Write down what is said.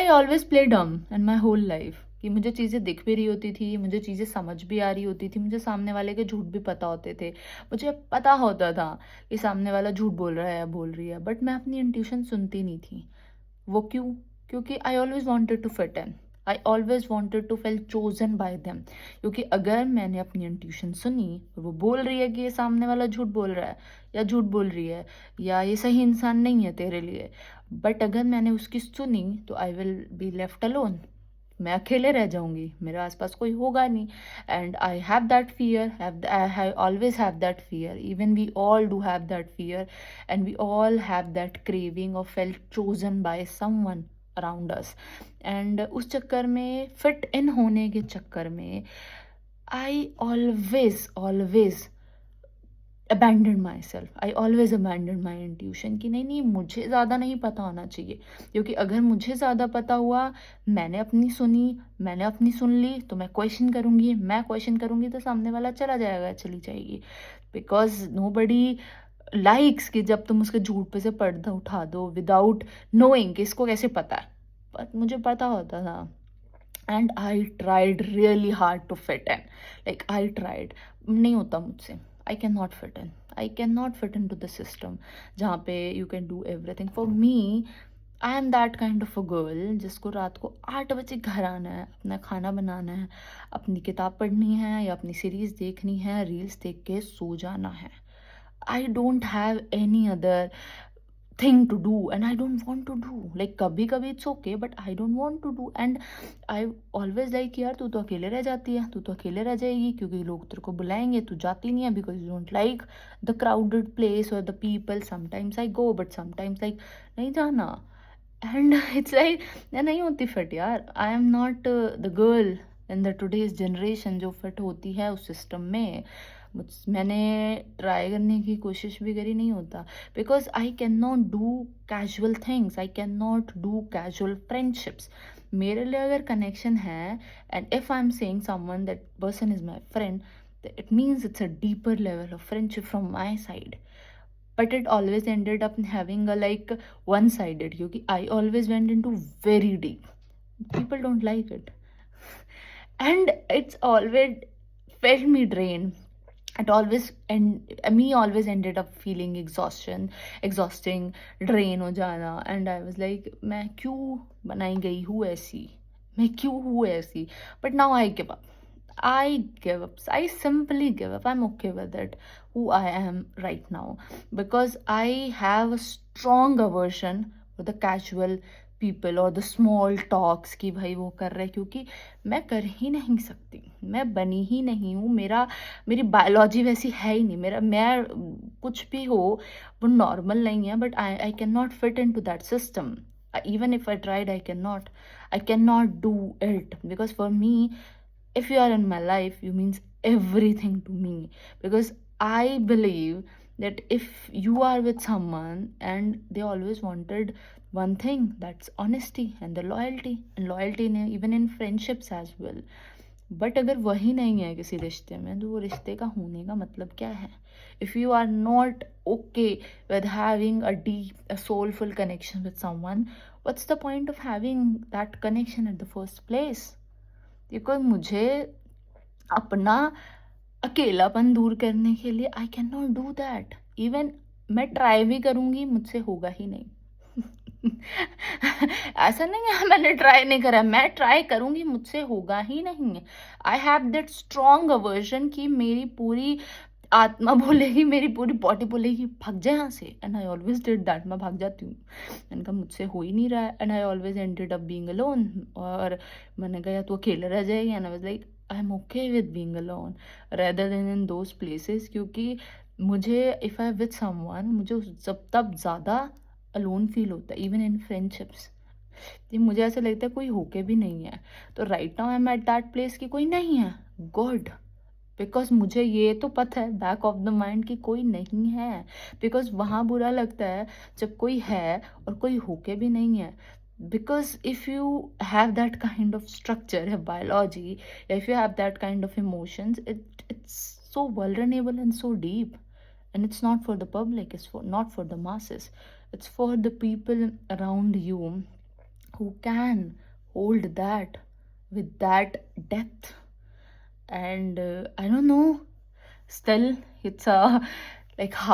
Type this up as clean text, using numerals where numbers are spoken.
I always play डम इन my whole life कि मुझे चीज़ें दिख भी रही होती थी, मुझे चीज़ें समझ भी आ रही होती थी, मुझे सामने वाले के झूठ भी पता होते थे, मुझे पता होता था कि सामने वाला झूठ बोल रहा है या बोल रही है, बट मैं अपनी इंट्यूशन सुनती नहीं थी। वो क्यों? क्योंकि I always wanted to fit in, I always wanted to feel chosen by them. क्योंकि अगर मैंने अपनी इंट्यूशन सुनी और वो बोल रही है कि ये सामने वाला झूठ बोल रहा है या झूठ बोल रही है या ये सही इंसान नहीं है तेरे लिए, बट अगर मैंने उसकी सुनी तो I will be left alone. मैं अकेले रह जाऊंगी, मेरे आसपास कोई होगा नहीं। And I have that fear, I always have that fear, even we all do have that fear, and we all have that craving of felt chosen by someone around us. And उस चक्कर में, fit in होने के चक्कर में, I always always abandoned myself, I always abandoned my intuition कि नहीं नहीं मुझे ज़्यादा नहीं पता होना चाहिए। क्योंकि अगर मुझे ज़्यादा पता हुआ, मैंने अपनी सुनी, मैंने अपनी सुन ली, तो मैं क्वेश्चन करूँगी, मैं क्वेश्चन करूँगी तो सामने वाला चला जाएगा, चली जाएगी। बिकॉज नो बडी लाइक्स कि जब तुम उसके झूठ पे से पर्दा उठा दो विदाउट नोइंग कि इसको कैसे पता है। बट मुझे पता होता था। And I tried really hard to fit in, like I tried, नहीं होता मुझसे। I can not fit in, I can not fit in to the system जहाँ पे you can do everything. For me, I am that kind of a girl जिसको रात को 8 बजे घर आना है, अपना खाना बनाना है, अपनी किताब पढ़नी है या अपनी सीरीज देखनी है, रील्स देख के सो जाना है। I don't have any other thing to do and I don't want to do. Like कभी कभी it's okay but I don't want to do. And I always like यार तू तो अकेले रह जाती है, तू तो अकेले रह जाएगी क्योंकि लोग तेरे को बुलाएंगे, तू जाती नहीं है because you don't like the crowded place or the people. Sometimes I go but sometimes like नहीं जाना। And it's like नहीं होती फिट यार। I am not the girl in the today's generation जो फिट होती है उस सिस्टम में। मैंने ट्राई करने की कोशिश भी करी, नहीं होता। Because I can not do casual things, I can not do casual friendships. मेरे लिए अगर कनेक्शन है and if I am saying someone that person is my friend, it means it's a deeper level of friendship from my side. But it always ended up having a like one-sided क्योंकि I always went into very deep. People don't like it. And it's always felt me drained. It always and me always ended up feeling exhausting, drain हो जाना। And I was like मैं क्यों बनाई गई हूँ ऐसी, मैं क्यों हूँ ऐसी। But now I give up. I give up. I simply give up. I'm okay with it, who I am right now, because I have a strong aversion for the casual people or the small talks कि भाई वो कर रहे, क्योंकि मैं कर ही नहीं सकती, मैं बनी ही नहीं हूँ। मेरी बायोलॉजी वैसी है ही नहीं। मैं कुछ भी हो वो नॉर्मल नहीं है, but I can not fit in to that system. Even if I tried, I cannot do it, because for me, if you are in my life, you means everything to me. Because I believe that if you are with someone and they always wanted one thing, that's honesty and the loyalty, and loyalty in even in friendships as well. But अगर वही नहीं है किसी रिश्ते में, तो वो रिश्ते का होने का मतलब क्या है? If you are not okay with having a deep, a soulful connection with someone, what's the point of having that connection at the first place? Because मुझे अपना अकेलापन दूर करने के लिए I can not do that. Even मैं try भी करूँगी, मुझसे होगा ही नहीं। ऐसा नहीं है मैंने ट्राई नहीं करा, मैं ट्राई करूँगी, मुझसे होगा ही नहीं। आई हैव दैट स्ट्रॉन्ग अवर्जन कि मेरी पूरी आत्मा बोलेगी, मेरी पूरी बॉडी बोलेगी भाग जा यहाँ से। And I always did that, मैं भाग जाती हूँ। मैंने कहा मुझसे हो ही नहीं रहा है, and I always ended up being alone. और मैंने कहा या तू अकेले रह जाएगी, and I was like I am okay with being alone rather then in those places. क्योंकि मुझे इफ़ आई विद समवन, मुझे जब तब ज़्यादा अलोन फील होता है, इवन इन फ्रेंडशिप्स। मुझे ऐसा लगता है कोई होके भी नहीं है। तो right now I am at that place कि कोई नहीं है, गुड। बिकॉज मुझे ये तो पता है बैक ऑफ द माइंड कि कोई नहीं है। बिकॉज वहाँ बुरा लगता है जब कोई है और कोई होके भी नहीं है। Because if you have that kind of structure है बायोलॉजी, या if you have that kind of emotions, it's so vulnerable and so deep, and it's not for the public, it's for not for the masses, it's for the people around you who can hold that with that depth. And I don't know, still it's a like